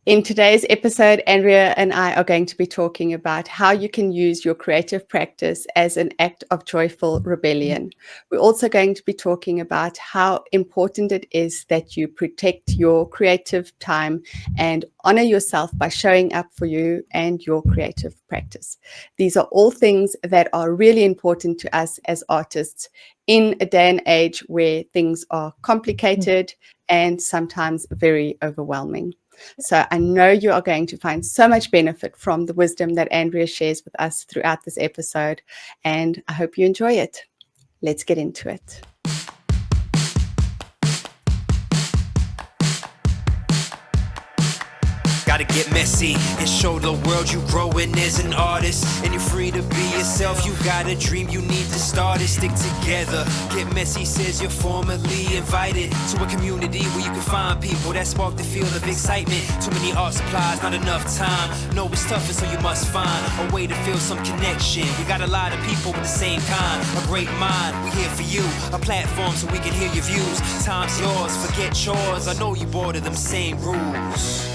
In today's episode, Andrea and I are going to be talking about how you can use your creative practice as an act of joyful rebellion. We're also going to be talking about how important it is that you protect your creative time and honor yourself by showing up for you and your creative practice. These are all things that are really important to us as artists in a day and age where things are complicated and sometimes very overwhelming. So I know you are going to find so much benefit from the wisdom that Andrea shares with us throughout this episode, and I hope you enjoy it. Let's get into it. Gotta get messy and show the world you growing as an artist. And you're free to be yourself. You got a dream, you need to start it. Stick together. Get messy says you're formally invited to a community where you can find people that spark the feel of excitement. Too many art supplies, not enough time. Know it's tough, and so you must find a way to feel some connection. We got a lot of people with the same kind, a great mind. We here for you, a platform so we can hear your views. Time's yours, forget chores. I know you bored of them same rules.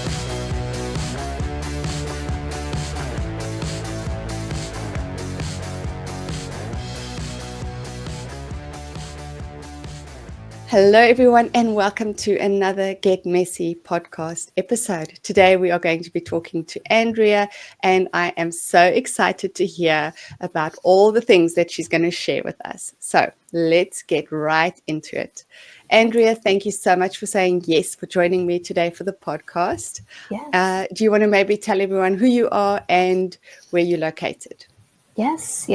Hello, everyone, and welcome to another Get Messy podcast episode. Today, we are going to be talking to Andrea, and I am so excited to hear about all the things that she's going to share with us. So let's get right into it. Andrea, thank you so much for saying yes, for joining me today for the podcast. Yes. Do you want to maybe tell everyone who you are and where you're located? Yes.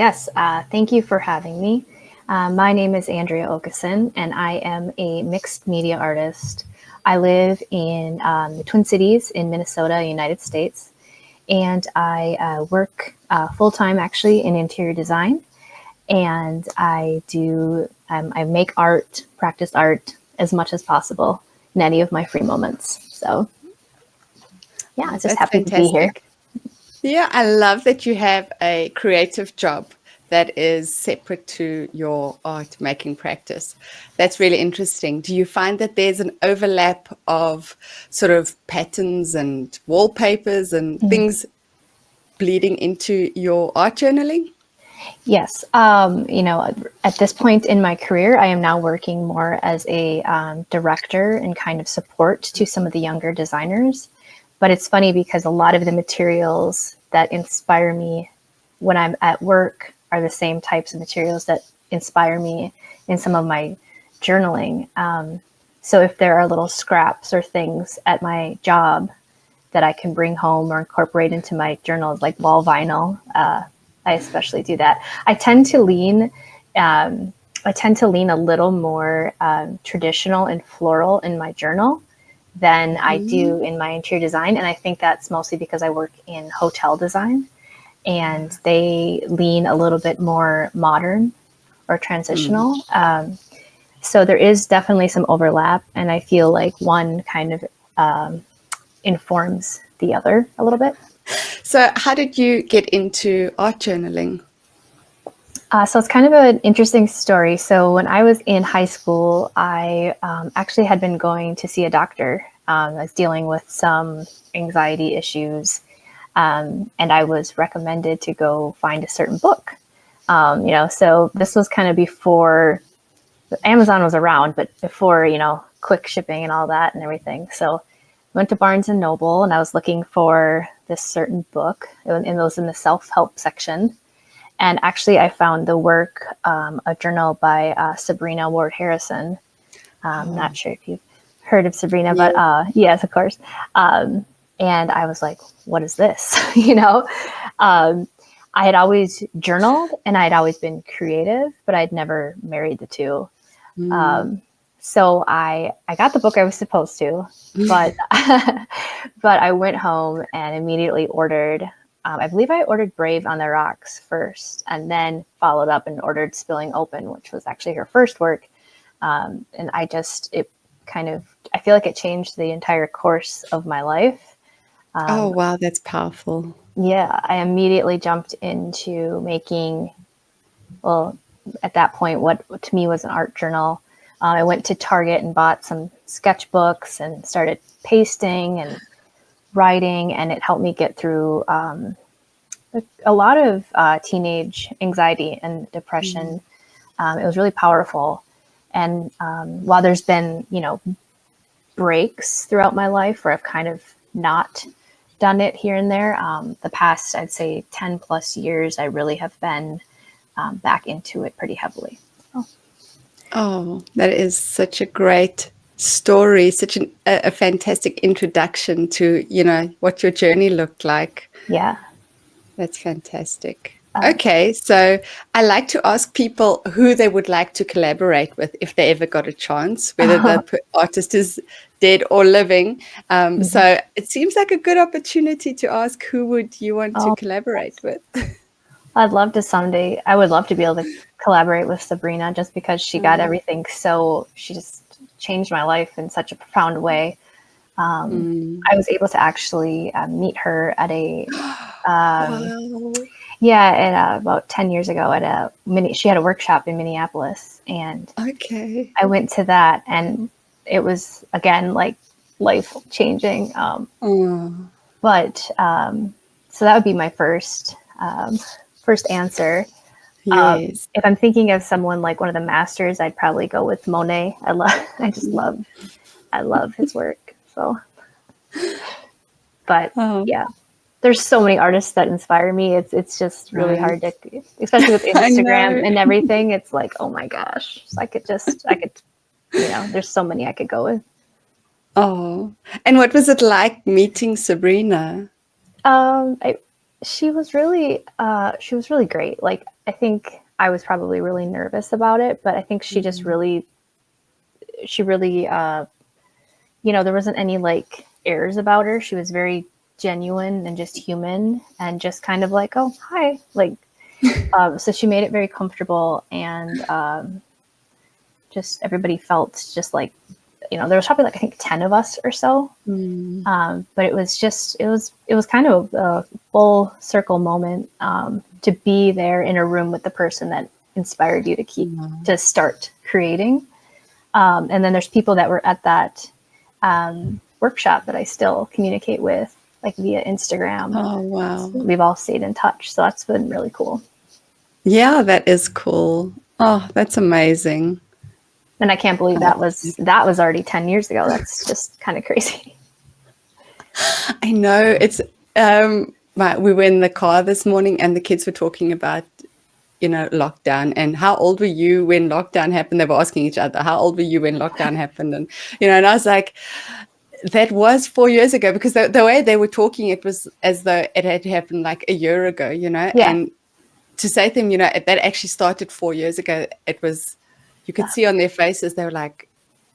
Thank you for having me. My name is Andrea Okeson, and I am a mixed media artist. I live in the Twin Cities in Minnesota, United States, and I work full-time actually in interior design. And I make art, practice art as much as possible in any of my free moments. So yeah, I just happy to be here. Yeah, I love that you have a creative job that is separate to your art making practice. That's really interesting. Do you find that there's an overlap of sort of patterns and wallpapers and things bleeding into your art journaling? Yes. At this point in my career, I am now working more as a director and kind of support to some of the younger designers. But it's funny because a lot of the materials that inspire me when I'm at work are the same types of materials that inspire me in some of my journaling. So if there are little scraps or things at my job that I can bring home or incorporate into my journals, like wall vinyl, I especially do that. I tend to lean a little more traditional and floral in my journal than I do in my interior design. And I think that's mostly because I work in hotel design, and they lean a little bit more modern or transitional. So there is definitely some overlap, and I feel like one kind of informs the other a little bit. So how did you get into art journaling? So it's kind of an interesting story. So when I was in high school, I actually had been going to see a doctor. I was dealing with some anxiety issues. And I was recommended to go find a certain book. So this was kind of before Amazon was around, but before, quick shipping and all that and everything. So I went to Barnes and Noble, and I was looking for this certain book, and it was in the self-help section. And actually I found the work, a journal by Sabrina Ward Harrison. I'm not sure if you've heard of Sabrina, but yes, of course. And I was like, what is this? I had always journaled and I'd always been creative, but I'd never married the two. So I got the book I was supposed to, but but I went home and immediately ordered, I believe I ordered Brave on the Rocks first, and then followed up and ordered Spilling Open, which was actually her first work. And I feel like it changed the entire course of my life. Oh, wow, that's powerful. Yeah, I immediately jumped into making, at that point, what to me was an art journal. I went to Target and bought some sketchbooks and started pasting and writing, and it helped me get through a lot of teenage anxiety and depression. It was really powerful. And while there's been, breaks throughout my life where I've kind of not done it here and there, the past, I'd say 10 plus years, I really have been back into it pretty heavily. Oh, that is such a great story, such a fantastic introduction to, what your journey looked like. Yeah. That's fantastic. Okay, so I like to ask people who they would like to collaborate with if they ever got a chance, whether the artist is dead or living. So it seems like a good opportunity to ask, who would you want to collaborate with? I'd love to someday. I would love to be able to collaborate with Sabrina, just because she got everything. She just changed my life in such a profound way. I was able to actually meet her at a, Wow. about 10 years ago she had a workshop in Minneapolis, and Okay. I went to that, and it was, again, like life changing. But so that would be my first answer. Yes. If I'm thinking of someone like one of the masters, I'd probably go with Monet. I love his work. So, but yeah, there's so many artists that inspire me. It's just really hard to, especially with Instagram and everything. It's like, oh my gosh, I could, there's so many I could go with. Oh, and what was it like meeting Sabrina? She was really great. Like, I think I was probably really nervous about it, but I think she just really, there wasn't any like airs about her. She was very genuine and just human, and just kind of like, oh, hi. Like, so she made it very comfortable, and just everybody felt just like, there was probably like, I think 10 of us or so. But it was kind of a full circle moment, to be there in a room with the person that inspired you to start creating. And then there's people that were at that workshop that I still communicate with, like via Instagram. Oh, wow. We've all stayed in touch. So that's been really cool. Yeah, that is cool. Oh, that's amazing. And I can't believe that was already 10 years ago. That's just kind of crazy. I know. It's we were in the car this morning, and the kids were talking about, lockdown, and how old were you when lockdown happened? They were asking each other, how old were you when lockdown happened? And, and I was like, that was 4 years ago, because the way they were talking, it was as though it had happened like a year ago, Yeah. and to say to them, that actually started 4 years ago, it was, you could see on their faces, they were like,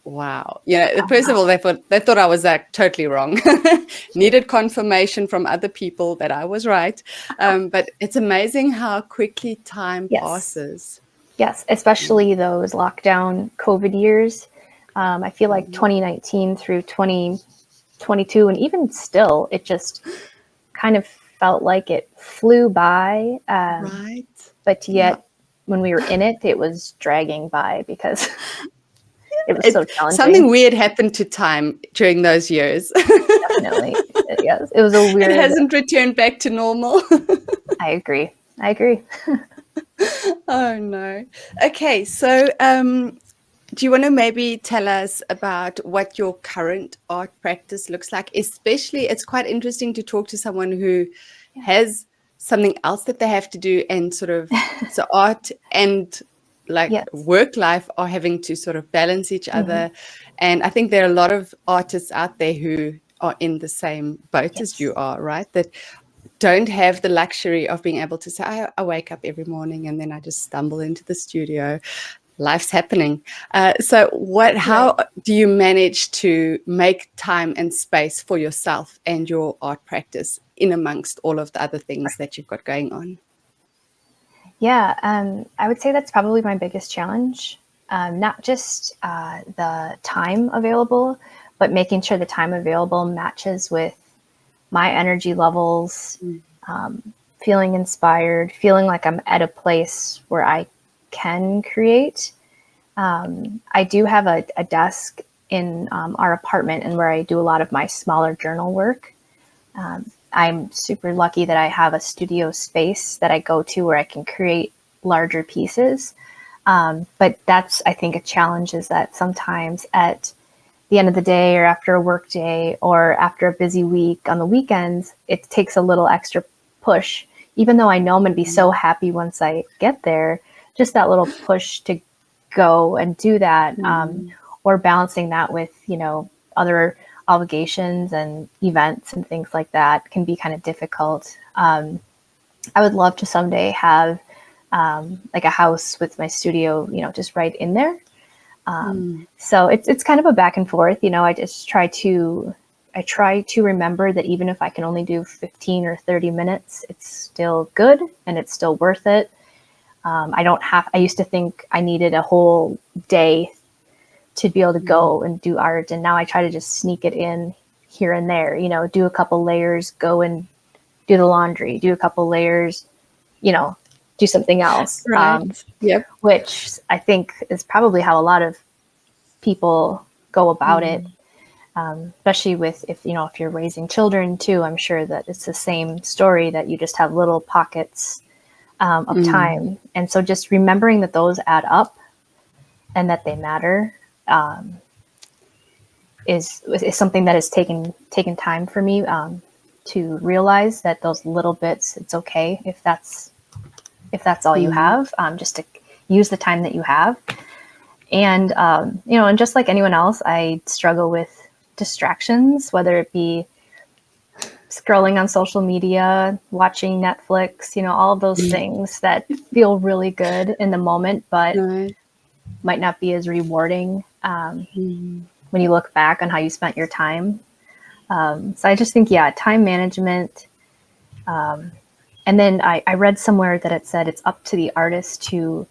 wow. First of all, they thought I was like totally wrong. Needed confirmation from other people that I was right. But it's amazing how quickly time passes. Yes, especially those lockdown COVID years. I feel like 2019 through 2022, and even still, it just kind of felt like it flew by. Right. But yet, when we were in it, it was dragging by because it was so challenging. Something weird happened to time during those years. Definitely. Yes, it was a weird... It hasn't returned back to normal. I agree. Oh, no. Okay, so do you want to maybe tell us about what your current art practice looks like? Especially, it's quite interesting to talk to someone who has something else that they have to do, and sort of, so art and work life are having to sort of balance each other. And I think there are a lot of artists out there who are in the same boat as you are, right? That don't have the luxury of being able to say, I wake up every morning and then I just stumble into the studio. Life's happening. So how do you manage to make time and space for yourself and your art practice in amongst all of the other things that you've got going on? Yeah, I would say that's probably my biggest challenge. Not just the time available, but making sure the time available matches with my energy levels, feeling inspired, feeling like I'm at a place where I can create. I do have a desk in our apartment, and where I do a lot of my smaller journal work. I'm super lucky that I have a studio space that I go to where I can create larger pieces. But that's, I think, a challenge is that sometimes at the end of the day or after a work day or after a busy week on the weekends, it takes a little extra push. Even though I know I'm going to be so happy once I get there, just that little push to go and do that, or balancing that with, other obligations and events and things like that can be kind of difficult. I would love to someday have like a house with my studio, just right in there. So it's kind of a back and forth. I try to remember that even if I can only do 15 or 30 minutes, it's still good and it's still worth it. I used to think I needed a whole day to be able to go and do art. And now I try to just sneak it in here and there, do a couple layers, go and do the laundry, do a couple layers, do something else. Right. Yep. Which I think is probably how a lot of people go about it. Especially if you're raising children too, I'm sure that it's the same story, that you just have little pockets of time. And so just remembering that those add up and that they matter is something that has taken time for me to realize that those little bits, it's okay if that's all you have, just to use the time that you have. And, and just like anyone else, I struggle with distractions, whether it be scrolling on social media, watching Netflix, all of those things that feel really good in the moment, but might not be as rewarding when you look back on how you spent your time. So I just think, time management. And then I read somewhere that it said it's up to the artist to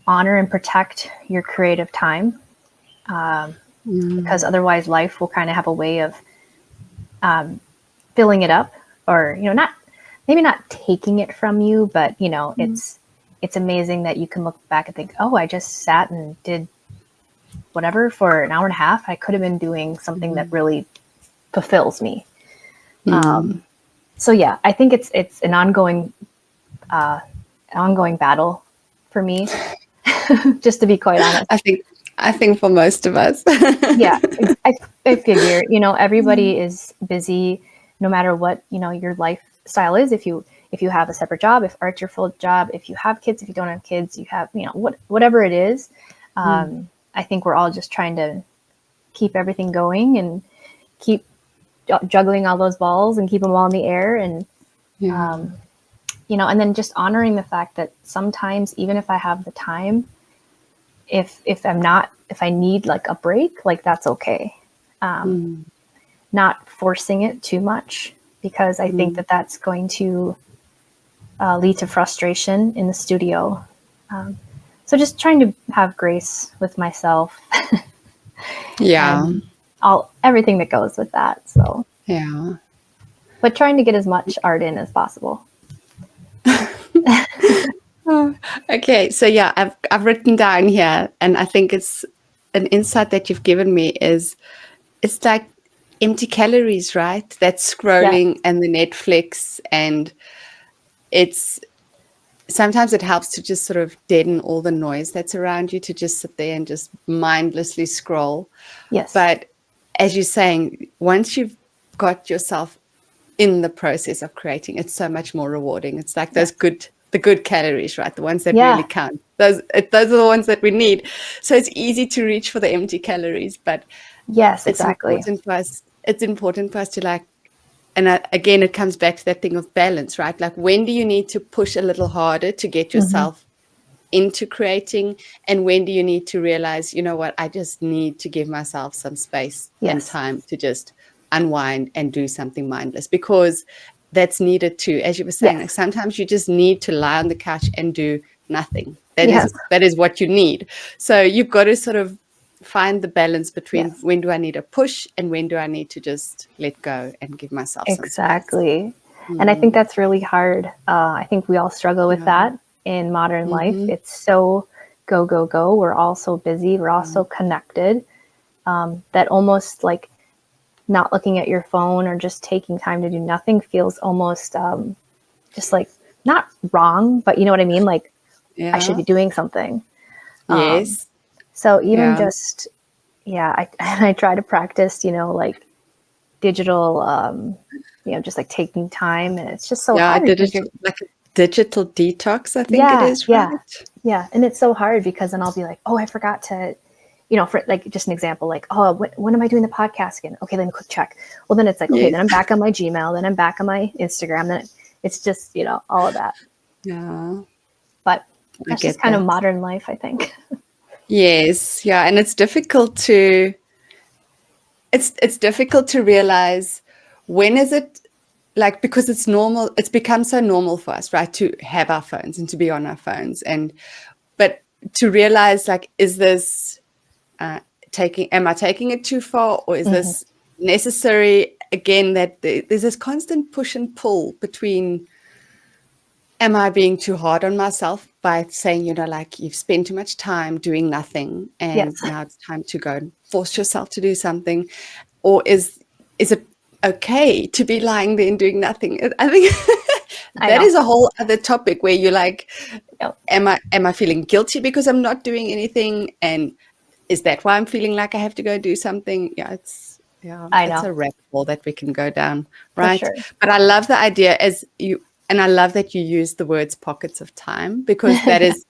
honor and protect your creative time, because otherwise life will kind of have a way of filling it up, or not taking it from you, but it's amazing that you can look back and think, oh, I just sat and did whatever for an hour and a half. I could have been doing something that really fulfills me. So yeah, I think it's an ongoing battle for me, just to be quite honest. I think for most of us. Yeah, I figure, everybody is busy, no matter what, your lifestyle is. If you have a separate job, if art's your full job, if you have kids, if you don't have kids, you have, whatever it is. I think we're all just trying to keep everything going and keep juggling all those balls and keep them all in the air. And, and then just honoring the fact that sometimes, even if I have the time, if I need like a break, like that's okay. Not forcing it too much, because I think that that's going to lead to frustration in the studio. So just trying to have grace with myself. And everything that goes with that. So but trying to get as much art in as possible. Okay, so I've written down here, and I think it's an insight that you've given me is it's like empty calories, right? That scrolling and the Netflix, and it's sometimes it helps to just sort of deaden all the noise that's around you, to just sit there and just mindlessly scroll. Yes. But as you're saying, once you've got yourself in the process of creating, it's so much more rewarding. It's like the good calories, right? The ones that really count. Those are the ones that we need. So it's easy to reach for the empty calories, but yes, exactly. It's important for us to and again, it comes back to that thing of balance, right? Like, when do you need to push a little harder to get yourself into creating, and when do you need to realize, you know what, I just need to give myself some space and time to just unwind and do something mindless, because that's needed too. As you were saying, like, sometimes you just need to lie on the couch and do nothing. That is what you need. So you've got to sort of find the balance between when do I need a push and when do I need to just let go and give myself some space. And I think that's really hard. I think we all struggle with that in modern life. It's so go, go, go. We're all so busy. We're all so connected, that almost like not looking at your phone or just taking time to do nothing feels almost just like not wrong, but you know what I mean? Like I should Yeah. be doing something. Yes. So even Yeah. just, yeah, I try to practice, like digital, just like taking time. And it's just so Yeah. hard because you're, Like a digital detox, I think it yeah, is, yeah, right? yeah. And it's so hard because then I'll be like, oh, I forgot to, for like just an example, like, oh, when am I doing the podcast again? Okay, let me quick check. Well, then it's like, okay, Yes. then I'm back on my Gmail, then I'm back on my Instagram. Then it's just, all of that. Yeah. But I that's just get kind of that. modern life, I think. Yes. Yeah. And it's difficult to realize when is it, like, because it's normal, it's become so normal for us, right, to have our phones and to be on our phones, but to realize, like, is this uh, am I taking it too far, or is Hmm. this necessary? Again, that there's this constant push and pull between, am I being too hard on myself by saying, like, you've spent too much time doing nothing Yes, and now it's time to go and force yourself to do something? Or is it okay to be lying there and doing nothing? I think I that know. is a whole other topic where you're like, Yep. am I feeling guilty because I'm not doing anything? And is that why I'm feeling like I have to go do something? Yeah, I it's know a rabbit hole that we can go down, for right? sure. But I love the idea, and I love that you use the words pockets of time, because that Yeah. is,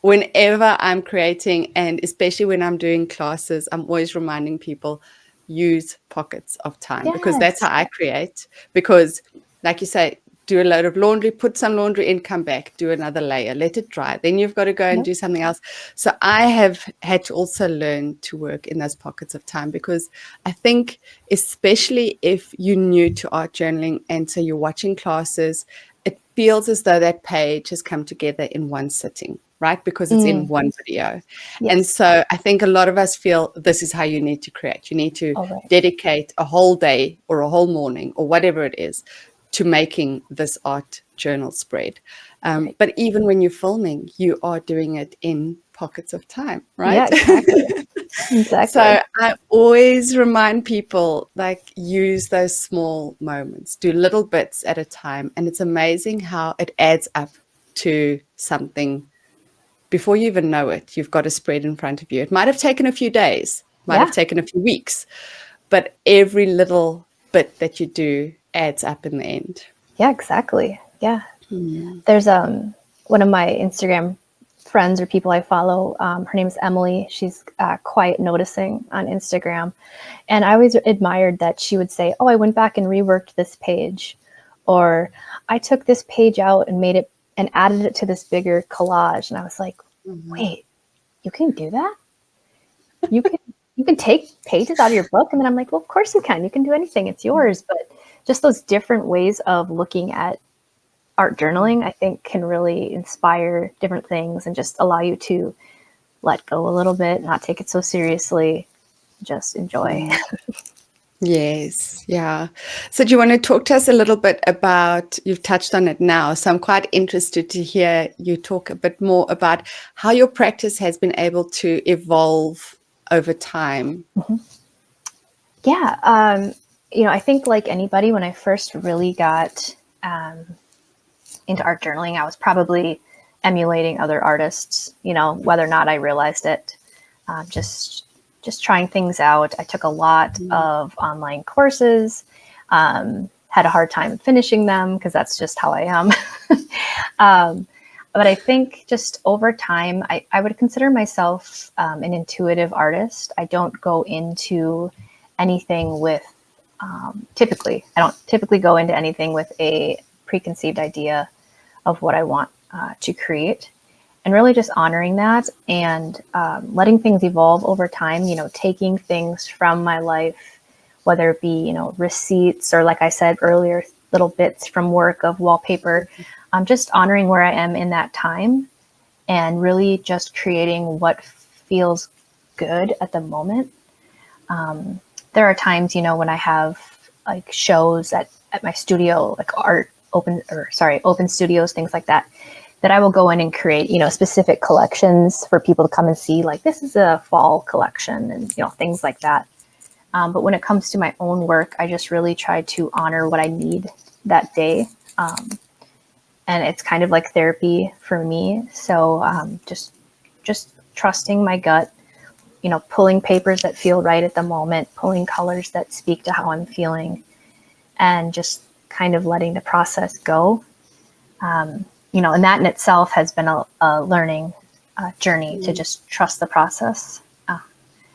whenever I'm creating, and especially when I'm doing classes, I'm always reminding people, use pockets of time, because that's Yes. how I create. Because, like you say, do a load of laundry, put some laundry in, come back, do another layer, let it dry. Then you've got to go and Yep. do something else. So I have had to also learn to work in those pockets of time, because I think, especially if you're new to art journaling and so you're watching classes, it feels as though that page has come together in one sitting, right? Because it's in Mm, one video. And yes. so I think a lot of us feel this is how you need to create. You need to All right. dedicate a whole day or a whole morning or whatever it is to making this art journal spread. Right. But even when you're filming, you are doing it in pockets of time, Yeah, right? exactly. So Exactly. I always remind people, like, use those small moments, do little bits at a time. And it's amazing how it adds up to something. Before you even know it, you've got a spread in front of you. It might have taken a few days, might have Yeah. taken a few weeks, but every little bit that you do adds up in the end. Yeah, exactly. Yeah. Mm. There's one of my Instagram friends or people I follow. Her name is Emily. She's Quiet Noticing on Instagram, and I always admired that she would say, "Oh, I went back and reworked this page," or "I took this page out and made it and added it to this bigger collage." And I was like, Mhm. "Wait, you can do that? You can you can take pages out of your book?" And then I'm like, "Well, of course you can. You can do anything. It's yours." But just those different ways of looking at art journaling, I think, can really inspire different things and just allow you to let go a little bit, not take it so seriously, just enjoy. Mm. Yes, yeah. So do you want to talk to us a little bit about, you've touched on it now, so I'm quite interested to hear you talk a bit more about how your practice has been able to evolve over time. Yeah. I think like anybody, when I first really got into art journaling, I was probably emulating other artists, whether or not I realized it. Just trying things out. I took a lot Mm. of online courses, had a hard time finishing them because that's just how I am. But I think just over time, I would consider myself an intuitive artist. I don't go into anything with, I don't typically go into anything with a preconceived idea of what I want to create, and really just honoring that and letting things evolve over time, taking things from my life, whether it be, receipts or, like I said earlier, little bits from work of wallpaper, just honoring where I am in that time and really just creating what feels good at the moment. There are times, when I have like shows at my studio, like open studios, things like that, that I will go in and create, specific collections for people to come and see, like, this is a fall collection and, things like that. But when it comes to my own work, I just really try to honor what I need that day. And it's kind of like therapy for me. So just trusting my gut, pulling papers that feel right at the moment, pulling colors that speak to how I'm feeling, and just kind of letting the process go. And that in itself has been a learning journey to just trust the process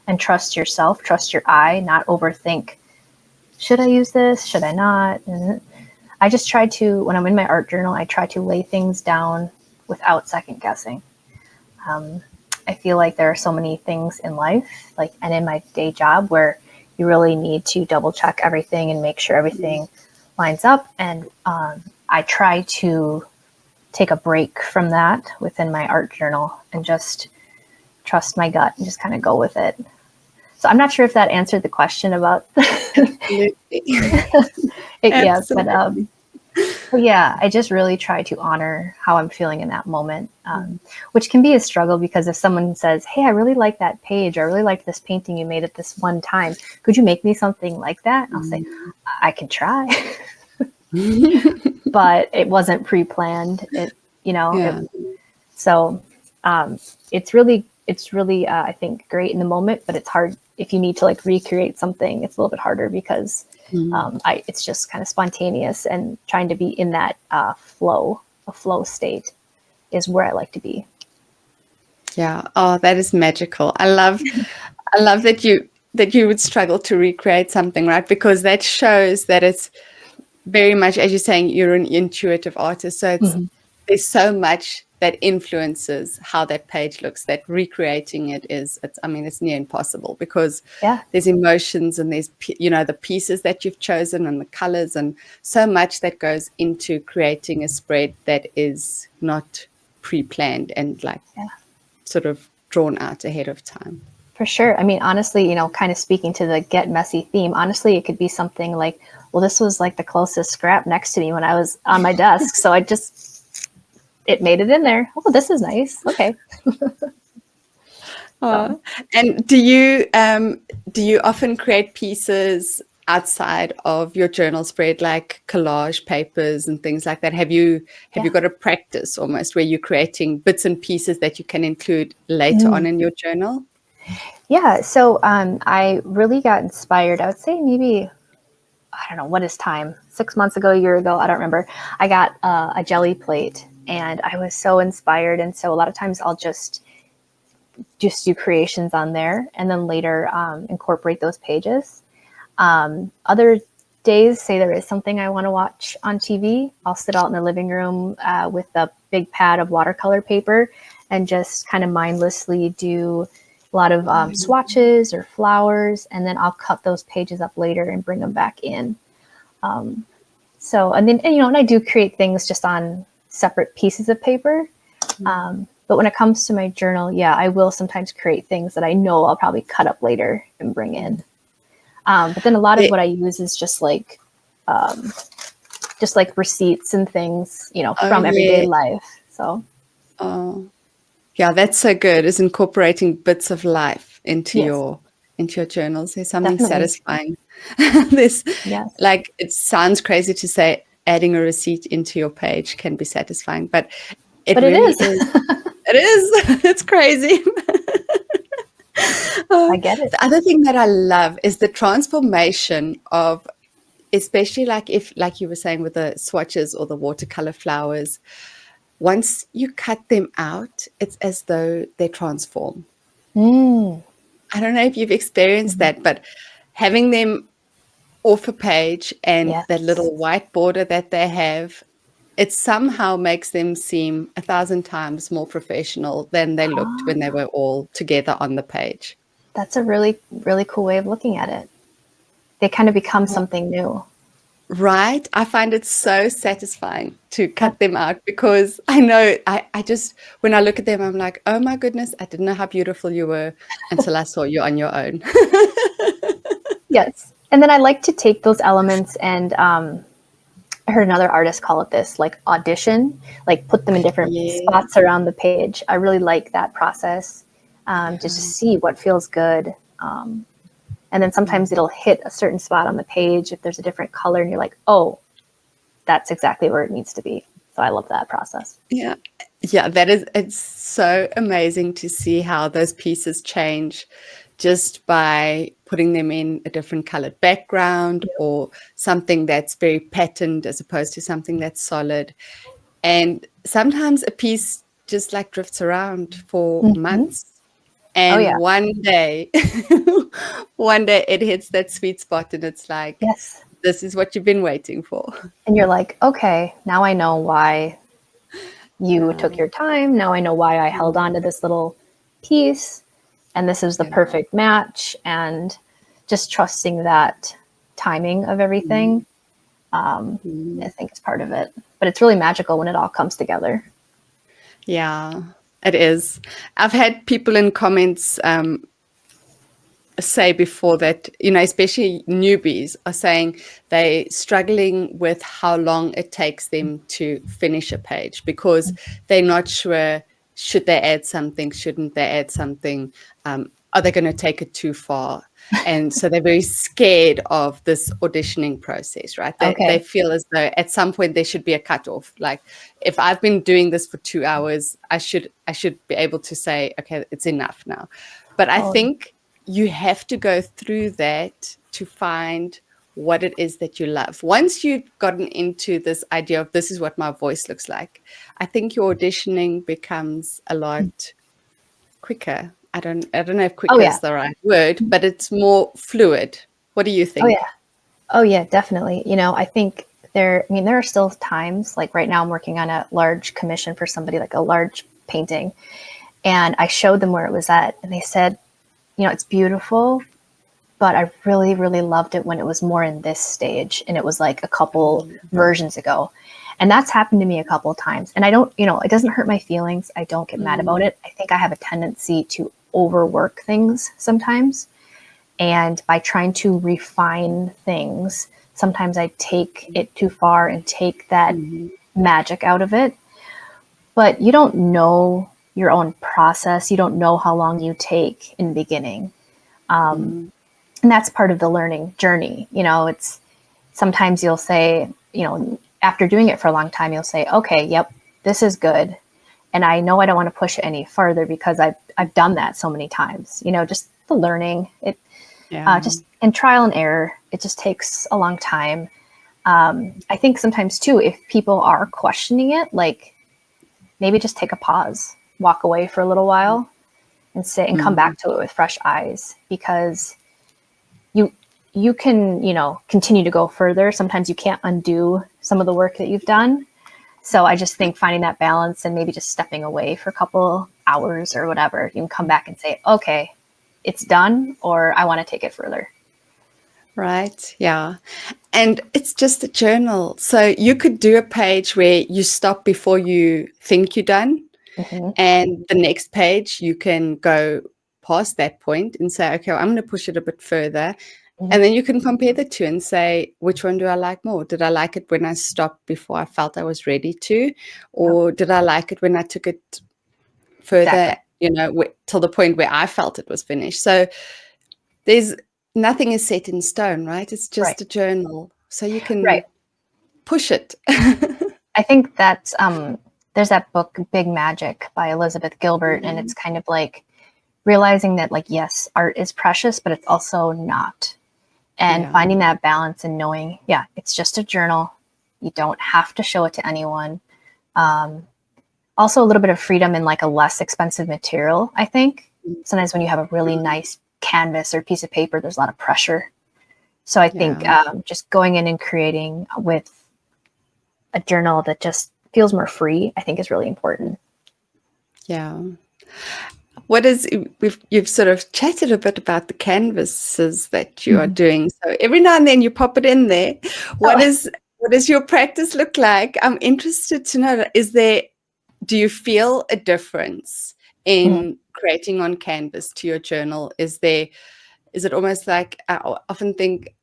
and trust yourself, trust your eye, not overthink. Should I use this? Should I not? And I just try to, when I'm in my art journal, I try to lay things down without second guessing. I feel like there are so many things in life, and in my day job, where you really need to double check everything and make sure everything lines up. And I try to take a break from that within my art journal and just trust my gut and just kind of go with it. So I'm not sure if that answered the question about Absolutely. yes, Absolutely. but yeah, I just really try to honor how I'm feeling in that moment, which can be a struggle, because if someone says, hey, I really like that page, or I really like this painting you made at this one time, could you make me something like that? And I'll say, I can try. But it wasn't pre-planned. Yeah. So it's really I think great in the moment, but it's hard if you need to recreate something. It's a little bit harder because it's just kind of spontaneous, and trying to be in that flow state is where I like to be. Yeah. Oh, that is magical. I love that you would struggle to recreate something, right? Because that shows that it's very much, as you're saying, you're an intuitive artist. So there's so much that influences how that page looks, that recreating it's near impossible, because there's emotions, and there's, the pieces that you've chosen, and the colors, and so much that goes into creating a spread that is not pre-planned and sort of drawn out ahead of time. For sure. I mean, honestly, kind of speaking to the get messy theme, honestly, it could be something like, well, this was the closest scrap next to me when I was on my desk. So it made it in there. Oh, this is nice. Okay. So. And do you often create pieces outside of your journal spread, like collage papers and things like that? Have you got a practice almost where you're creating bits and pieces that you can include later on in your journal? Yeah. So I really got inspired. I would say maybe, I don't know, what is time? 6 months ago, a year ago, I don't remember. I got a jelly plate, and I was so inspired. And so a lot of times I'll just do creations on there, and then later incorporate those pages. Other days, say there is something I want to watch on TV, I'll sit out in the living room with a big pad of watercolor paper and just kind of mindlessly do a lot of swatches or flowers, and then I'll cut those pages up later and bring them back in. And I do create things just on separate pieces of paper. But when it comes to my journal, I will sometimes create things that I know I'll probably cut up later and bring in. But then a lot of what I use is just like receipts and things, from everyday life. So. Yeah, that's so good, is incorporating bits of life into your journals. There's something satisfying. It sounds crazy to say adding a receipt into your page can be satisfying, but it really is. It is. It's crazy. I get it. The other thing that I love is the transformation of, especially like you were saying with the swatches or the watercolor flowers, once you cut them out, it's as though they transform. I don't know if you've experienced that, but having them off a page and that little white border that they have, it somehow makes them seem 1,000 times more professional than they looked when they were all together on the page. That's a really, really cool way of looking at it. They kind of become something new. Right? I find it so satisfying to cut them out, because I know I just, when I look at them, I'm like, oh my goodness, I didn't know how beautiful you were until I saw you on your own. Yes. And then I like to take those elements and I heard another artist call it this, like audition, like put them in different spots around the page. I really like that process, just to see what feels good. And And then sometimes it'll hit a certain spot on the page if there's a different color, and you're like, oh, that's exactly where it needs to be. So I love that process. Yeah. Yeah, that is, it's so amazing to see how those pieces change just by putting them in a different colored background Yep. or something that's very patterned as opposed to something that's solid. And sometimes a piece just like drifts around for Mm-hmm. months. Oh, And yeah. one day, one day it hits that sweet spot and it's like, Yes. this is what you've been waiting for. And you're like, okay, now I know why you Yeah. took your time. Now I know why I held on to this little piece. And this is the Yeah. perfect match. And just trusting that timing of everything, I think is part of it. But it's really magical when it all comes together. Yeah, it is. I've had people in comments say before that, especially newbies are saying they struggling with how long it takes them to finish a page because they're not sure, should they add something, shouldn't they add something, are they going to take it too far? And so they're very scared of this auditioning process, right? They Okay. feel as though at some point there should be a cutoff. Like if I've been doing this for 2 hours, I should be able to say, okay, it's enough now. But I Oh, think you have to go through that to find what it is that you love. Once you've gotten into this idea of this is what my voice looks like, I think your auditioning becomes a lot quicker. I don't know if oh quicker yeah. is the right word, but it's more fluid. What do you Oh yeah. think? Oh yeah, definitely. I think there are still times like right now I'm working on a large commission for somebody, like a large painting. And I showed them where it was at and they said, it's beautiful, but I really, really loved it when it was more in this stage. And it was like a couple versions ago. And that's happened to me a couple of times. And I don't, it doesn't hurt my feelings. I don't get mad about it. I think I have a tendency to overwork things sometimes. And by trying to refine things, sometimes I take it too far and take that magic out of it. But you don't know your own process. You don't know how long you take in the beginning. And that's part of the learning journey. It's sometimes you'll say, after doing it for a long time, you'll say, okay, yep, this is good. And I know I don't want to push it any further because I've done that so many times, just the learning, Yeah. just and trial and error. It just takes a long time. I think sometimes too, if people are questioning it, like maybe just take a pause, walk away for a little while and and come back to it with fresh eyes, because you can, continue to go further. Sometimes you can't undo some of the work that you've done. So I just think finding that balance and maybe just stepping away for a couple hours or whatever, you can come back and say, okay, it's done, or I want to take it further. Right. Yeah. And it's just a journal. So you could do a page where you stop before you think you're done. Mm-hmm. And the next page, you can go past that point and say, okay, well, I'm going to push it a bit further. Mm-hmm. And then you can compare the two and say, which one do I like more? Did I like it when I stopped before I felt I was ready to? Yep. Or did I like it when I took it Exactly. further, till the point where I felt it was finished? So there's nothing is set in stone, right? It's Right. just a journal. So you Right. can push it. I think that there's that book, Big Magic by Elizabeth Gilbert, and it's kind of like realizing that, like, yes, art is precious, but it's also not. And Yeah. finding that balance and knowing, yeah, it's just a journal. You don't have to show it to anyone. Also, a little bit of freedom in like a less expensive material, I think. Sometimes when you have a really nice canvas or piece of paper, there's a lot of pressure. So I think Yeah. just going in and creating with a journal that just feels more free, I think is really important. Yeah. What is you've sort of chatted a bit about the canvases that you are doing. So every now and then you pop it in there. What Oh, is what does your practice look like? I'm interested to know, do you feel a difference mhm. in creating on canvas to your journal? Is it almost like I often think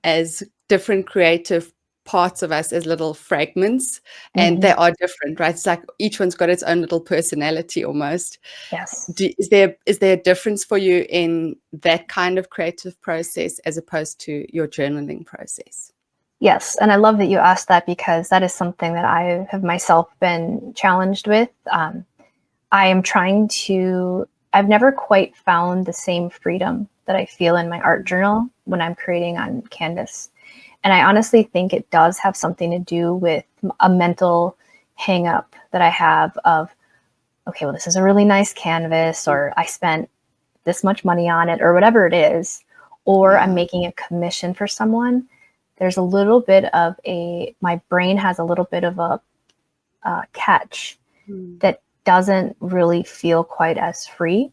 as different creative parts of us as little fragments, and they Mhm. are different, right? It's like each one's got its own little personality almost. Yes. Is there a difference for you in that kind of creative process as opposed to your journaling process? Yes, and I love that you asked that because that is something that I have myself been challenged with. I am trying to, I've never quite found the same freedom that I feel in my art journal when I'm creating on canvas. And I honestly think it does have something to do with a mental hang up that I have of, okay, well, this is a really nice canvas, or I spent this much money on it, or whatever it is, or I'm Yeah. making a commission for someone. There's a little bit of my brain has a little bit of a catch Mm. that doesn't really feel quite as free.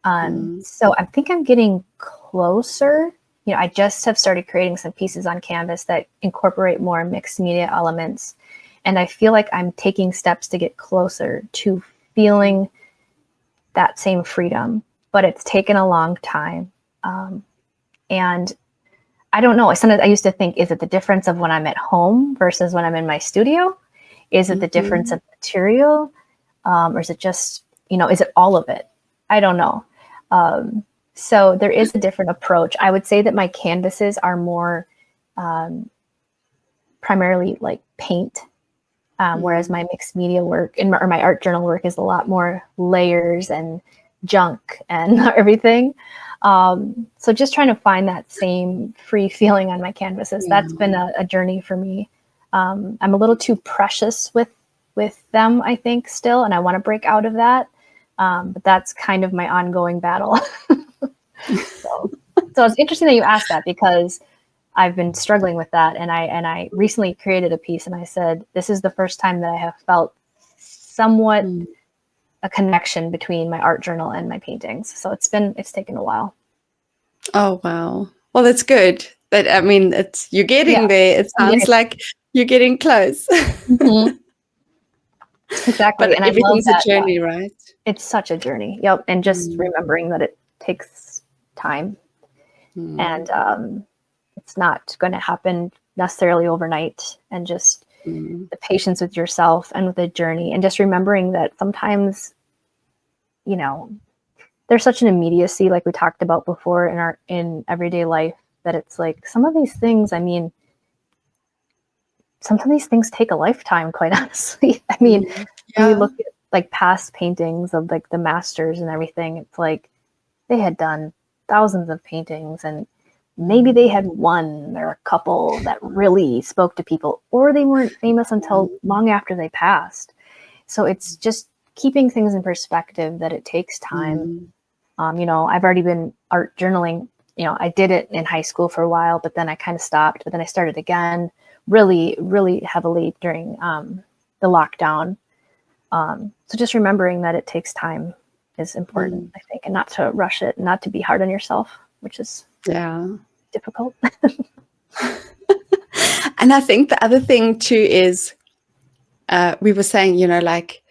Mm. So I think I'm getting closer. You know, I just have started creating some pieces on canvas that incorporate more mixed media elements. And I feel like I'm taking steps to get closer to feeling that same freedom, but it's taken a long time. And I don't know. Sometimes I used to think, is it the difference of when I'm at home versus when I'm in my studio? Is it the difference Mhm. of material? Or is it just, is it all of it? I don't know. So there is a different approach. I would say that my canvases are more primarily like paint, whereas my Mm. mixed media work or my art journal work is a lot more layers and junk and everything. So just trying to find that same free feeling on my canvases. That's Yeah. been a journey for me. I'm a little too precious with them, I think, still, and I want to break out of that. But that's kind of my ongoing battle. so, so it's interesting that you asked that because I've been struggling with that, and I recently created a piece, and I said this is the first time that I have felt somewhat Mm. a connection between my art journal and my paintings. So it's taken a while. Oh, wow. Well, that's good. But I mean, you're Yeah, getting there. It I'm sounds getting like you're getting close. Mhm. Exactly, But and I love everything's a that. Yeah, journey, right? it's such a journey. Yep, and just Mm. remembering that it takes time, Mm. and it's not going to happen necessarily overnight, and just Mm. the patience with yourself and with the journey, and just remembering that sometimes, you know, there's such an immediacy, like we talked about before in everyday life, that it's like some of these things. I mean, some of these things take a lifetime, quite honestly. I mean, Mm. when we Yeah. look at like past paintings of like the masters and everything, it's like they had done thousands of paintings, and maybe they Mm. had one or a couple that really spoke to people, or they weren't famous until Yeah. long after they passed. So it's just keeping things in perspective that it takes time. Mm. I've already been art journaling. I did it in high school for a while, but then I kind of stopped. But then I started again, really, really heavily during the lockdown. So just remembering that it takes time is important, Mm. I think, and not to rush it, not to be hard on yourself, which is Yeah. difficult. And I think the other thing too is we were saying, like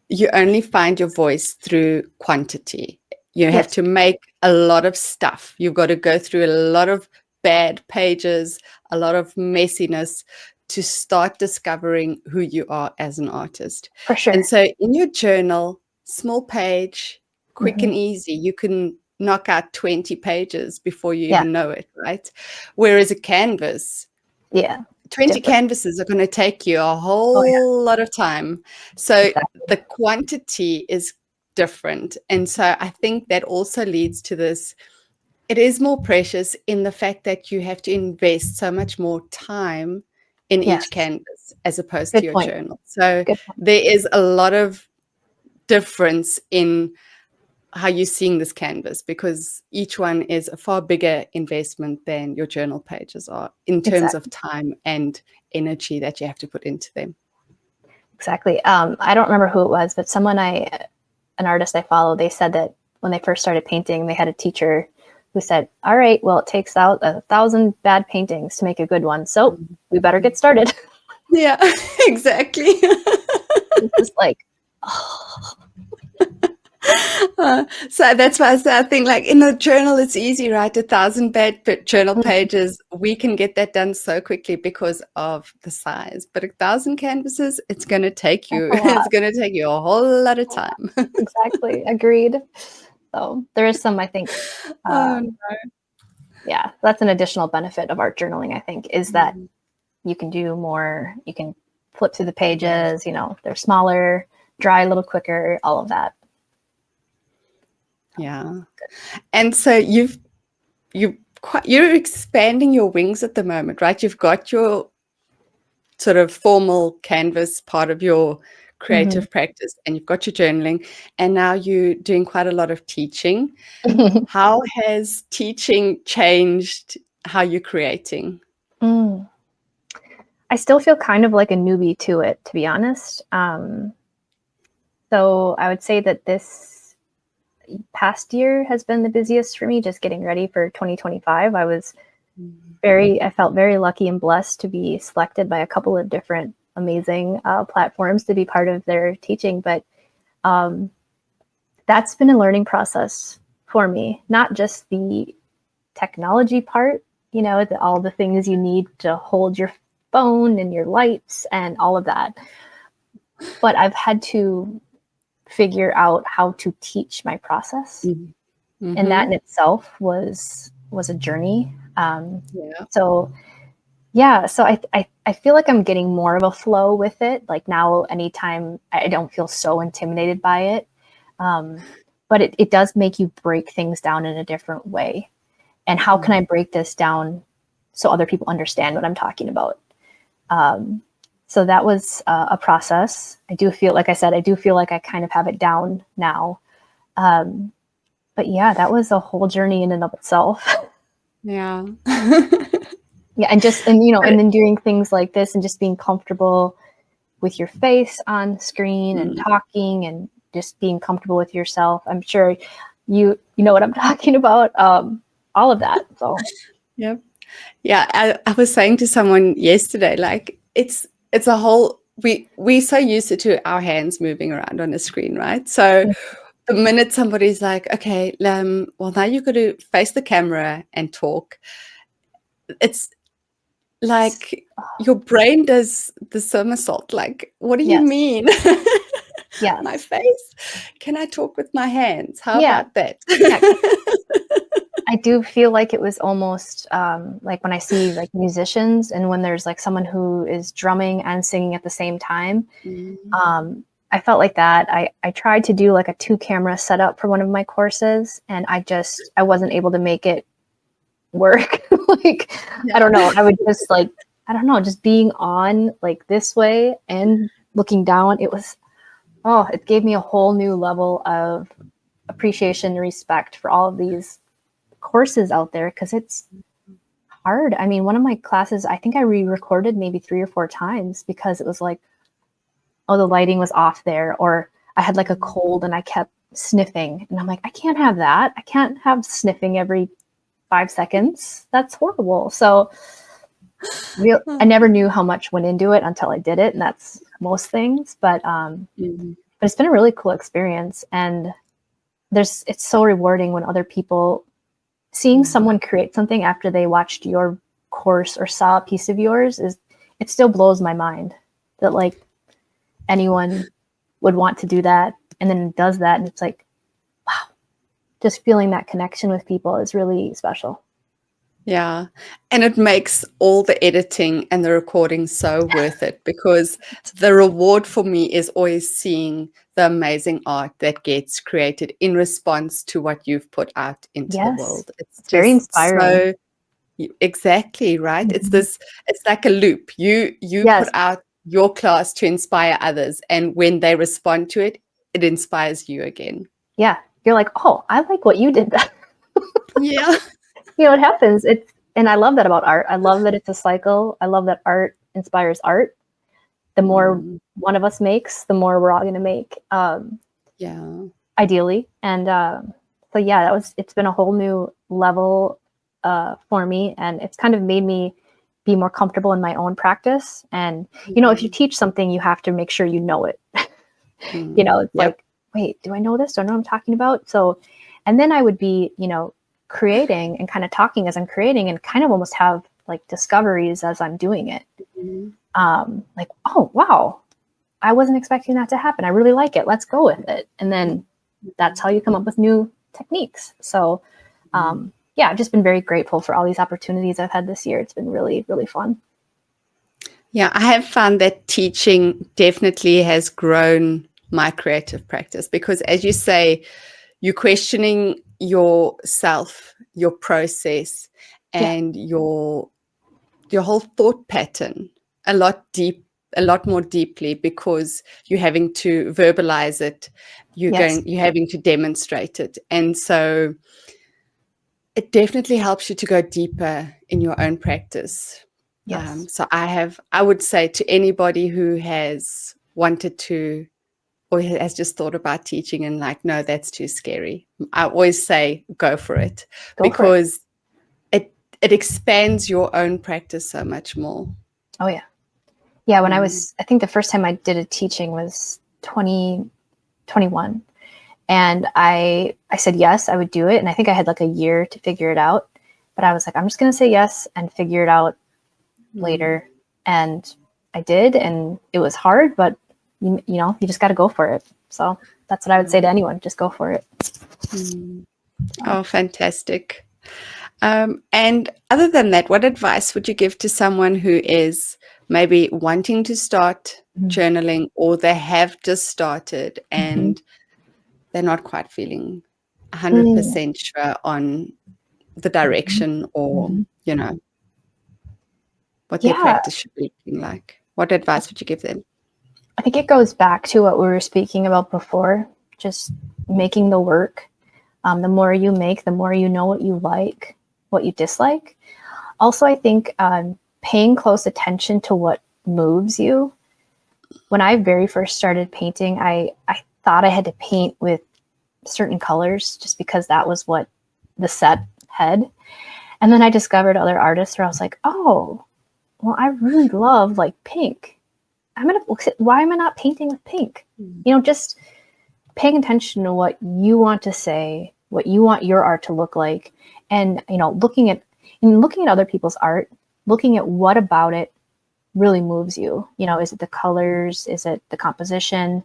you only find your voice through quantity. You have Yes, to make a lot of stuff. You've got to go through a lot of bad pages, a lot of messiness to start discovering who you are as an artist. for And sure. so in your journal, small page, quick Hmm. and easy, you can knock out 20 pages before you Yeah, even know it, right? Whereas a canvas, yeah, it's 20 different. canvases are going to take you a Oh yeah, whole lot of time. So exactly. the quantity is different. And so I think that also leads to this. It is more precious in the fact that you have to invest so much more time in each Yes, canvas as opposed to good your point. journal. So Good point. there is a lot of difference in how you're seeing this canvas because each one is a far bigger investment than your journal pages are in terms of Exactly. time and energy that you have to put into them. Exactly. I don't remember who it was, but an artist I follow, they said that when they first started painting, they had a teacher who said, "All right, well, it takes out 1,000 bad paintings to make a good one, so we better get started." Yeah, exactly. It's just like, oh. So that's why I think like in a journal, it's easy, right? 1,000 journal pages, we can get that done so quickly because of the size. But 1,000 canvases, it's going to take That's you, a it's lot. going to take you a whole lot of time. Exactly. Agreed. So there is some, I think, Oh, yeah, that's an additional benefit of art journaling, I think, is that no. you can do more, you can flip through the pages, they're smaller, dry a little quicker, all of that. Yeah. And so you're expanding your wings at the moment, right? You've got your sort of formal canvas part of your Mhm. creative practice, and you've got your journaling, and now you're doing quite a lot of teaching. How has teaching changed how you're creating? Mm. I still feel kind of like a newbie to it, to be honest. So I would say that this past year has been the busiest for me, just getting ready for 2025. I felt very lucky and blessed to be selected by a couple of different amazing platforms to be part of their teaching. But um, that's been a learning process for me, not just the technology part, all the things you need to hold your phone and your lights and all of that. But I've had to figure out how to teach my process. And that Mm-hmm. in itself was a journey. Yeah. So yeah, so I feel like I'm getting more of a flow with it. Like now, anytime I don't feel so intimidated by it. But it does make you break things down in a different way. And how can I break this down so other people understand what I'm talking about? So that was a process. I do feel, like I said, I do feel like I kind of have it down now. But yeah, that was a whole journey in and of itself. Yeah. Yeah, and then doing things like this and just being comfortable with your face on screen and Mm. talking and just being comfortable with yourself. I'm sure you know what I'm talking about. All of that. So Yep. Yeah, I was saying to someone yesterday, like it's a whole we so used to our hands moving around on a screen, right? So the minute somebody's like, okay, well now you've got to face the camera and talk, it's like your brain does the somersault. Like, what do you yes, mean? My yes, face? Can I talk with my hands? How yeah, about that? yeah. I do feel like it was almost like when I see like musicians and when there's like someone who is drumming and singing at the same time. Mm. I felt like that. I tried to do like a 2 camera setup for one of my courses, and I wasn't able to make it work. Like, I Yeah. don't know. I would just like, I don't know, just being on like this way and looking down. It gave me a whole new level of appreciation and respect for all of these courses out there because it's hard. I mean, one of my classes, I think I re-recorded maybe 3 or 4 times because it was like, oh, the lighting was off there, or I had like a cold and I kept sniffing. And I'm like, I can't have that. I can't have sniffing every 5 seconds. That's horrible. So I never knew how much went into it until I did it, and that's most things. Mhm. But it's been a really cool experience, and it's so rewarding when other people seeing Mm. someone create something after they watched your course or saw a piece of yours is it still blows my mind that like anyone would want to do that and then does that, and it's like just feeling that connection with people is really special. Yeah. And it makes all the editing and the recording so worth it because the reward for me is always seeing the amazing art that gets created in response to what you've put out into the Yes, world. It's it's very just inspiring. so exactly right. Mhm. It's like a loop. You put Yes, out your class to inspire others, and when they respond to it, it inspires you again. yeah, you're like, oh, I like what you did. Yeah. It happens. And I love that about art. I love that it's a cycle. I love that art inspires art. The more Mm, one of us makes, the more we're all going to make, yeah. ideally. And so yeah, it's been a whole new level for me, and it's kind of made me be more comfortable in my own practice. And if you Mhm. teach something, you have to make sure you know it. Mm. It's Yep. like wait, do I know this? Do I know what I'm talking about? So, and then I would be, creating and kind of talking as I'm creating, and kind of almost have like discoveries as I'm doing it. Mhm. Like, oh, wow, I wasn't expecting that to happen. I really like it. Let's go with it. And then that's how you come up with new techniques. So, yeah, I've just been very grateful for all these opportunities I've had this year. It's been really, really fun. Yeah, I have found that teaching definitely has grown my creative practice because, as you say, you're questioning yourself, your process, Yeah. and your whole thought pattern a lot more deeply because you're having to verbalize it, Yes. you're having to demonstrate it. And so it definitely helps you to go deeper in your own practice. Yes. So I would say to anybody who has wanted to or has just thought about teaching and like, no, that's too scary. I always say, go for it Go for it. because it expands your own practice so much more. Oh, yeah. Yeah. When Mm. I think the first time I did a teaching was 2021. And I said, yes, I would do it. And I think I had like a year to figure it out, but I was like, I'm just going to say yes and figure it out later. And I did, and it was hard, but you just got to go for it. So that's what I would say to anyone. Just go for it. Mm. Oh, fantastic. And other than that, what advice would you give to someone who is maybe wanting to start journaling or they have just started Mm-hmm. and they're not quite feeling Mm-hmm. 100% sure on the direction or, Mm-hmm. what their Yeah, practice should be looking like? What advice would you give them? I think it goes back to what we were speaking about before, just making the work. The more you make, the more you know what you like, what you dislike. Also, I think paying close attention to what moves you. When I very first started painting, I thought I had to paint with certain colors just because that was what the set had. And then I discovered other artists where I was like, oh, well, I really love like pink. Why am I not painting with pink? Just paying attention to what you want to say, what you want your art to look like, and looking at other people's art, looking at what about it really moves you. Is it the colors? Is it the composition?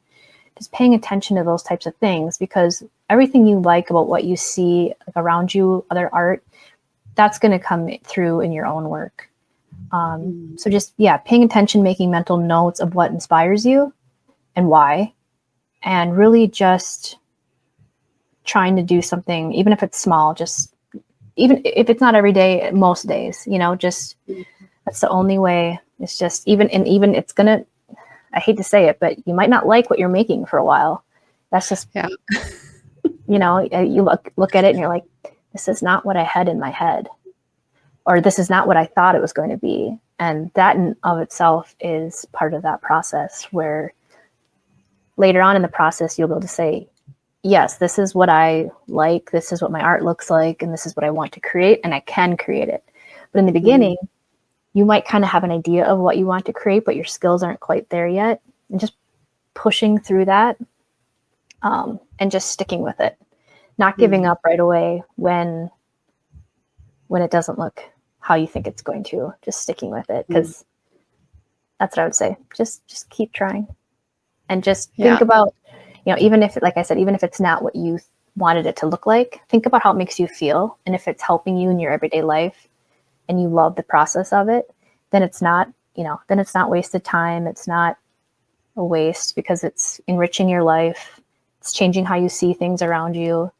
Just paying attention to those types of things, because everything you like about what you see around you, other art, that's going to come through in your own work. So just, paying attention, making mental notes of what inspires you and why, and really just trying to do something, even if it's small, just even if it's not every day, most days, just that's the only way. It's just even it's gonna, I hate to say it, but you might not like what you're making for a while. That's just, Yeah. you look at it and you're like, this is not what I had in my head, or this is not what I thought it was going to be. And that in of itself is part of that process, where later on in the process, you'll be able to say, yes, this is what I like, this is what my art looks like, and this is what I want to create, and I can create it. But in the beginning, you might kind of have an idea of what you want to create, but your skills aren't quite there yet. And just pushing through that, and just sticking with it, not giving up right away when it doesn't look how you think it's going to. Just sticking with it, because that's what I would say. Just keep trying, and just think Yeah. about, even if, like I said, even if it's not what you wanted it to look like, think about how it makes you feel. And if it's helping you in your everyday life and you love the process of it, then it's not, wasted time. It's not a waste, because it's enriching your life. It's changing how you see things around you.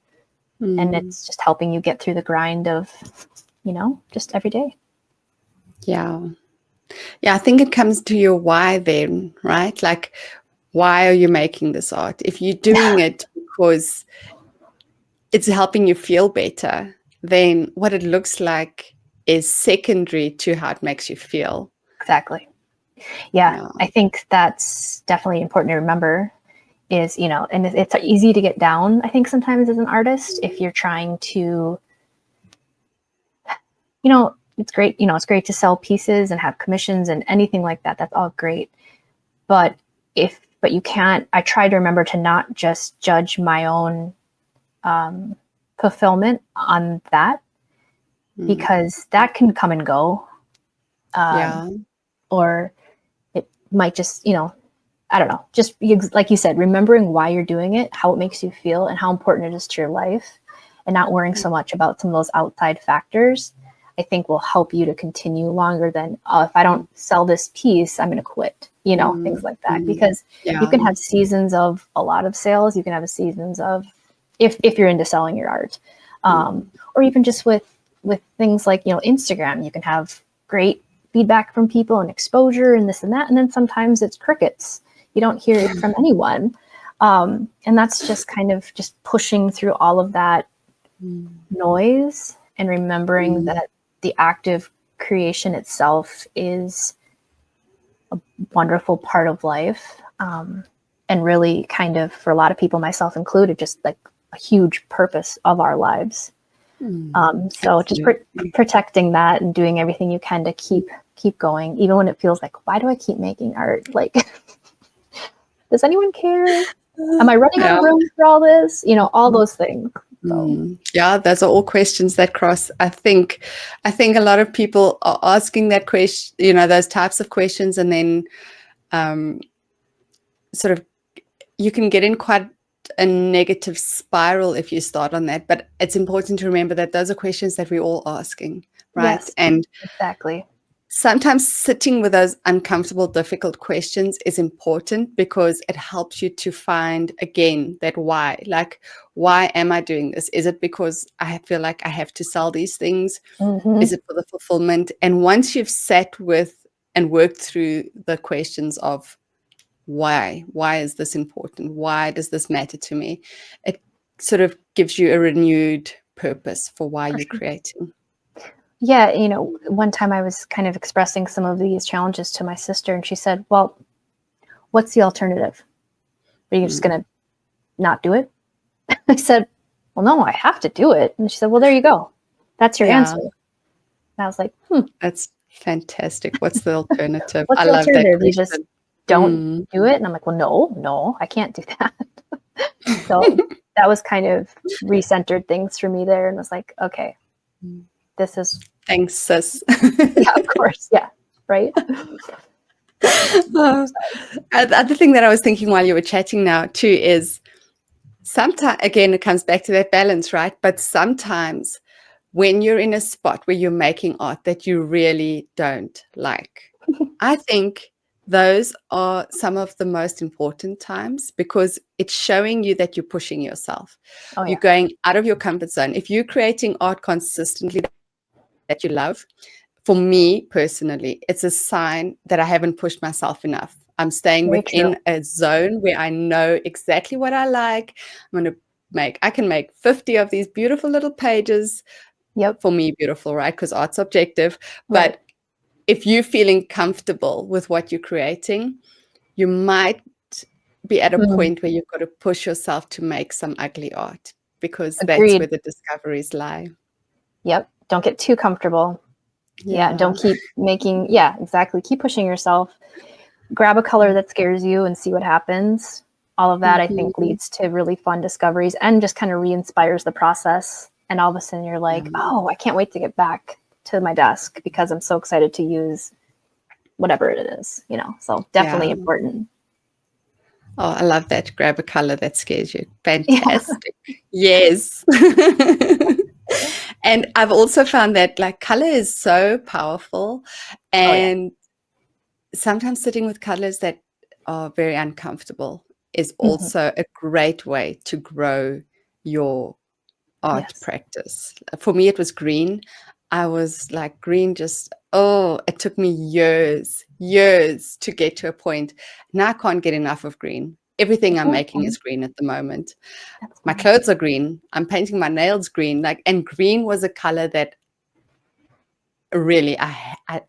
And it's just helping you get through the grind of, just every day. Yeah. Yeah. I think it comes to your why then, right? Like, why are you making this art? If you're doing it because it's helping you feel better, then what it looks like is secondary to how it makes you feel. Exactly. Yeah. Yeah. I think that's definitely important to remember is, and it's easy to get down, I think, sometimes as an artist, if you're trying to, it's great, it's great to sell pieces and have commissions and anything like that. That's all great. But but you can't, I try to remember to not just judge my own fulfillment on that, because that can come and go. Yeah. Or it might just, I don't know, just like you said, remembering why you're doing it, how it makes you feel, and how important it is to your life, and not worrying so much about some of those outside factors, I think will help you to continue longer than, if I don't sell this piece, I'm going to quit, things like that. Because you can have seasons of a lot of sales. You can have seasons of, if you're into selling your art, or even just with things like, Instagram, you can have great feedback from people and exposure and this and that. And then sometimes it's crickets. You don't hear it from anyone. And that's just kind of just pushing through all of that noise and remembering that the active creation itself is a wonderful part of life. And really kind of, for a lot of people, myself included, just like a huge purpose of our lives. So just protecting that and doing everything you can to keep going, even when it feels like, why do I keep making art? Like, does anyone care? Am I running out of room for all this? All those things. So. Yeah, those are all questions that cross. I think a lot of people are asking that question, those types of questions, and then sort of you can get in quite a negative spiral if you start on that. But it's important to remember that those are questions that we're all asking, right? Yes, and exactly. Sometimes sitting with those uncomfortable, difficult questions is important, because it helps you to find, again, that why. Like, why am I doing this? Is it because I feel like I have to sell these things? Is it for the fulfillment? And once you've sat with and worked through the questions of why is this important? Why does this matter to me? It sort of gives you a renewed purpose for why you're creating. Yeah, one time I was kind of expressing some of these challenges to my sister, and she said, well, what's the alternative? Are you just going to not do it? I said, well, no, I have to do it. And she said, well, there you go. That's your answer. And I was like, That's fantastic. What's the alternative? What's I the love that alternative? question. You just don't do it? And I'm like, well, no, I can't do that. So that was kind of recentered things for me there, and was like, okay, this is. Thanks, sis. Yeah, of course. Yeah. Right. The other thing that I was thinking while you were chatting now too is, sometimes, again, it comes back to that balance, right? But sometimes when you're in a spot where you're making art that you really don't like, I think those are some of the most important times, because it's showing you that you're pushing yourself. Oh, yeah. You're going out of your comfort zone. If you're creating art consistently that you love, for me personally, it's a sign that I haven't pushed myself enough. I'm staying within a zone where I know exactly what I like. I can make 50 of these beautiful little pages. Yep. For me, beautiful, right? Because art's objective. But if you're feeling comfortable with what you're creating, you might be at a point where you've got to push yourself to make some ugly art, because that's where the discoveries lie. Yep. Don't get too comfortable. Yeah. Don't keep making. Yeah, exactly. Keep pushing yourself. Grab a color that scares you and see what happens. All of that, I think, leads to really fun discoveries and just kind of re-inspires the process. And all of a sudden you're like, oh, I can't wait to get back to my desk, because I'm so excited to use whatever it is, so definitely important. Oh, I love that. Grab a color that scares you. Fantastic. Yes. And I've also found that, like, color is so powerful, and sometimes sitting with colors that are very uncomfortable is also a great way to grow your art practice. For me, it was green. I was like, green it took me years to get to a point. Now I can't get enough of green. Everything I'm making is green at the moment. My clothes are green. I'm painting my nails green. And green was a color that really, I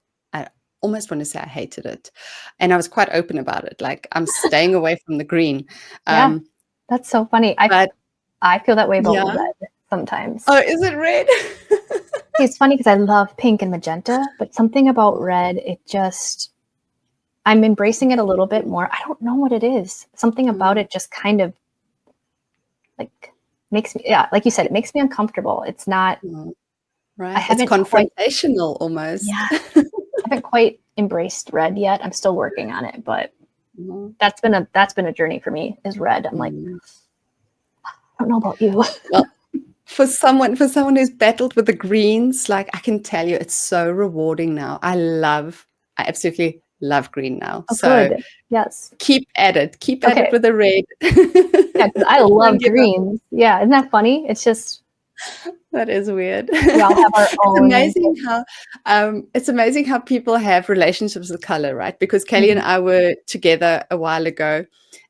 almost want to say I hated it. And I was quite open about it. Like, I'm staying away from the green. That's so funny. I feel that way about red sometimes. Oh, is it red? It's funny because I love pink and magenta, but something about red, it just, I'm embracing it a little bit more. I don't know what it is. Something about it just kind of like makes me, yeah, like you said, it makes me uncomfortable. It's not, I Right. It's haven't quite, confrontational almost. yeah, haven't quite embraced red yet. I'm still working on it, but Mhm. that's been a journey for me is red. I'm like, Mm. I don't know about you. Well, for someone who's battled with the greens, like I can tell you, it's so rewarding now. I absolutely love green now. Oh, So good. Yes. keep at it. Keep at it Okay. with the red. Yeah, because I Don't love give up. greens. Yeah, isn't that funny? It's just That is weird. we all have our It's own. amazing how people have relationships with color, right? Because Kelly and Mhm. I were together a while ago,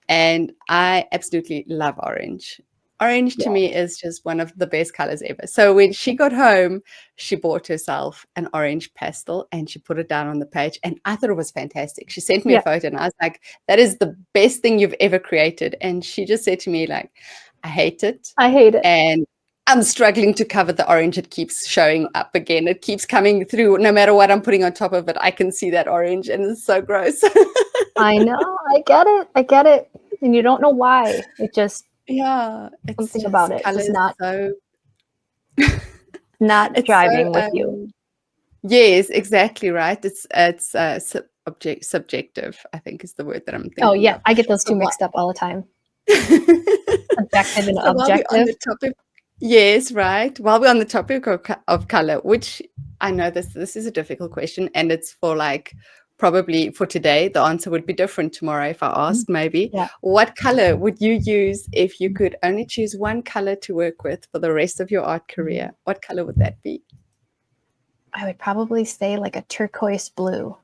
and I absolutely love orange. Orange to Yeah, me is just one of the best colors ever. So when she got home, she bought herself an orange pastel and she put it down on the page. And I thought it was fantastic. She sent me a yeah, photo and I was like, that is the best thing you've ever created. And she just said to me, like, I hate it. I hate it. And I'm struggling to cover the orange. It keeps showing up again. It keeps coming through. No matter what I'm putting on top of it, I can see that orange and it's so gross. I know. I get it. I get it. And you don't know why. It just Yeah, it's something about just it just colors so not it's so driving with you. yes, exactly right. It's subjective, I think is the word that I'm Oh thinking yeah, of. I get those two But what mixed up all the time. Subjective and so while we're on objective. the topic, yes, right. While we're on the topic of color, which I know this is a difficult question, and it's for like probably for today, the answer would be different tomorrow if I Mm, asked maybe. yeah. What color would you use if you could only choose one color to work with for the rest of your art career? What color would that be? I would probably say like a turquoise blue.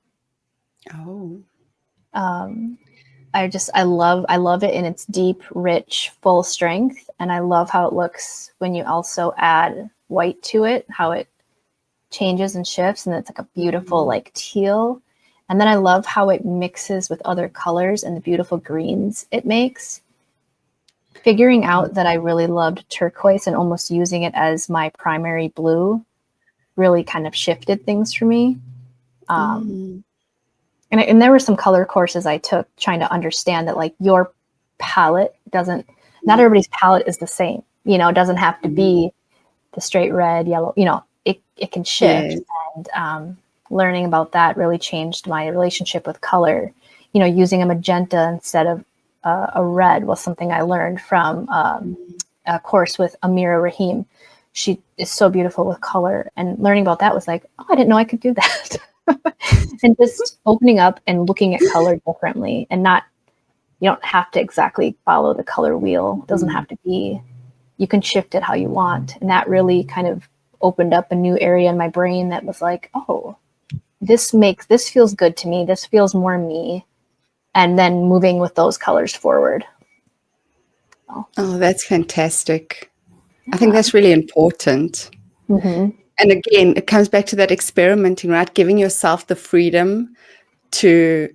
Oh. Um, I love it in its deep, rich, full strength, and I love how it looks when you also add white to it. How it changes and shifts, and it's like a beautiful Mhm. like teal. And then I love how it mixes with other colors and the beautiful greens it makes. Figuring out that I really loved turquoise and almost using it as my primary blue really kind of shifted things for me. Um, Mm. and there were some color courses I took trying to understand that like your palette doesn't, not everybody's palette is the same. You know, it doesn't have to Mhm. be the straight red, yellow, you know, it can shift. Yes. And learning about that really changed my relationship with color. You know, using a magenta instead of a red was something I learned from a course with Amira Rahim. She is so beautiful with color, and learning about that was like, oh, I didn't know I could do that. And just opening up and looking at color differently, and not, you don't have to exactly follow the color wheel. It doesn't Mhm. have to be, you can shift it how you want. And that really kind of opened up a new area in my brain that was like, oh, this feels good to me. This feels more me. And then moving with those colors forward. So, Oh, that's fantastic. I think yeah. that's really important. Mm-hmm. And again, it comes back to that experimenting, right? Giving yourself the freedom to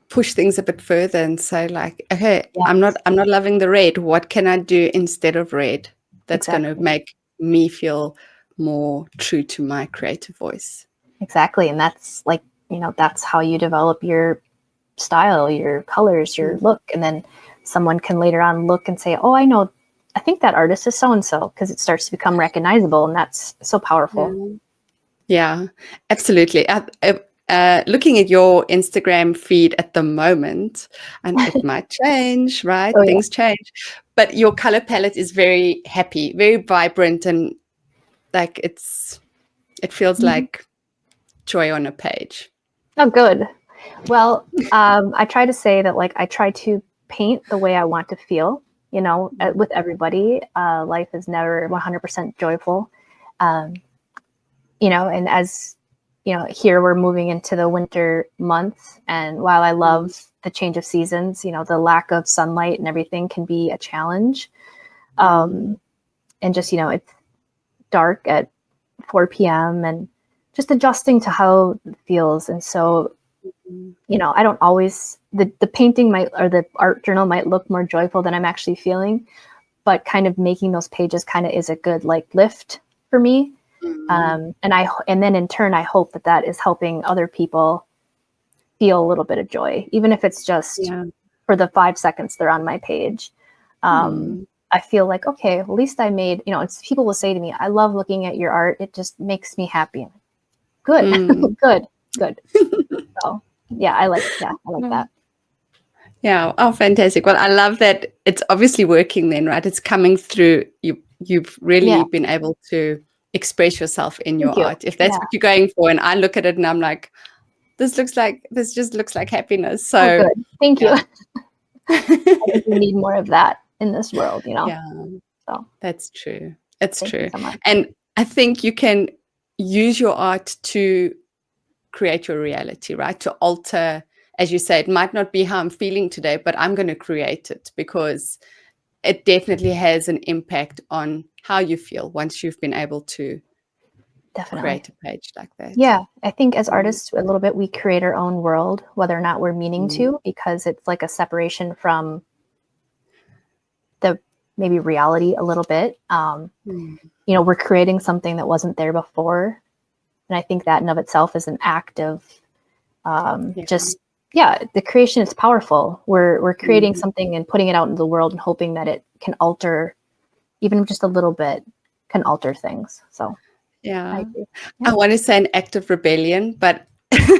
push things a bit further and say like, okay, Yeah, I'm not loving the red. What can I do instead of red that's going to exactly. make me feel more true to my creative voice? Exactly. And that's like, you know, that's how you develop your style, your colors, your Mm. look. And then someone can later on look and say, oh, I know, I think that artist is so and so, because it starts to become recognizable. And that's so powerful. Yeah. Yeah, absolutely. Looking at your Instagram feed at the moment, and it might change, right? Oh, yeah. Things change, but your color palette is very happy, very vibrant, and like it feels Mhm. like joy on a page. Oh, good. Well, I try to say that, like, I try to paint the way I want to feel, you know, with everybody. Life is never 100% joyful. Um, you know, and as you know, here we're moving into the winter months. And while I Mm. love the change of seasons, you know, the lack of sunlight and everything can be a challenge. Mm. Um, and just, you know, it's dark at 4 p.m. and just adjusting to how it feels. And so, Mm. you know, I don't always, the painting might, or the art journal might look more joyful than I'm actually feeling, but kind of making those pages kind of is a good like lift for me. Mm. And then in turn, I hope that that is helping other people feel a little bit of joy, even if it's just Yeah. for the 5 seconds they're on my page. I feel like, okay, at least I made, it's, people will say to me, I love looking at your art. It just makes me happy. Good, good, good. So yeah, I like that. Yeah. Oh, fantastic. Well, I love that it's obviously working then, right? It's coming through. You've really Yeah. been able to express yourself in your Thank you. art. If that's Yeah. what you're going for, and I look at it and I'm like, this just looks like happiness. Oh, So good. Thank you. yeah. I think we need more of that in this world, Yeah, So that's true. It's thank you true. so much. And I think you can use your art to create your reality, right? To alter, as you say, it might not be how I'm feeling today, but I'm going to create it because it definitely has an impact on how you feel once you've been able to Definitely. create a page like that. Yeah. I think as Mm, artists, a little bit, we create our own world, whether or not we're meaning mm, to, because it's like a separation from the maybe reality a little bit. mm. We're creating something that wasn't there before. And I think that in of itself is an act of Yeah. just, yeah, the creation is powerful. We're creating Mm. something and putting it out into the world and hoping that it can alter, even just a little bit, can alter things. So I Yeah. agree. I Yeah. want to say an act of rebellion, but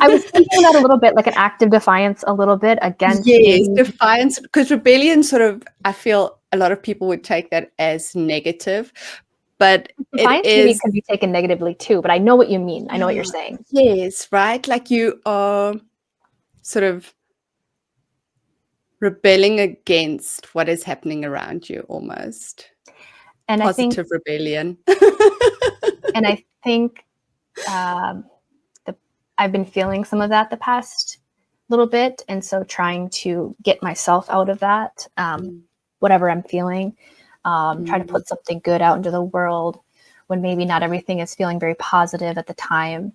I was thinking that a little bit, like an act of defiance, a little bit against yes, maybe defiance, because rebellion sort of, I feel a lot of people would take that as negative, but it defiance. Maybe it is, can be taken negatively too. But I know what you mean. I know what you're saying. yes, right? Like you are sort of rebelling against what is happening around you almost. And I think, Positive rebellion. and I think um, I've been feeling some of that the past little bit, and so trying to get myself out of that, whatever I'm feeling, try to put something good out into the world when maybe not everything is feeling very positive at the time.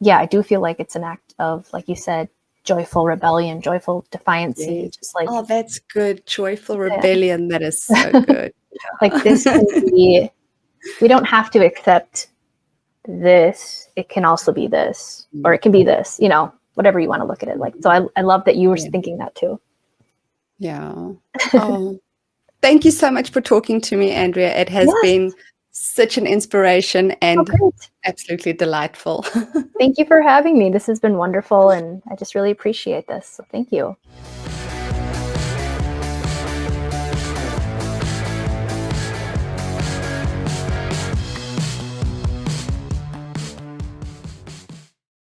Yeah, I do feel like it's an act of, like you said, joyful rebellion, joyful defiancy, Yes. just like, Oh, that's good. Joyful yeah, rebellion. That is so good. like this can be, we don't have to accept this. It can also be this, or it can be this, whatever you want to look at it like. So I love that you were Yeah. thinking that too. Yeah. Oh, thank you so much for talking to me, Andrea. It has Yes. been such an inspiration Oh, and great. absolutely delightful. Thank you for having me. This has been wonderful, and I just really appreciate this. So thank you.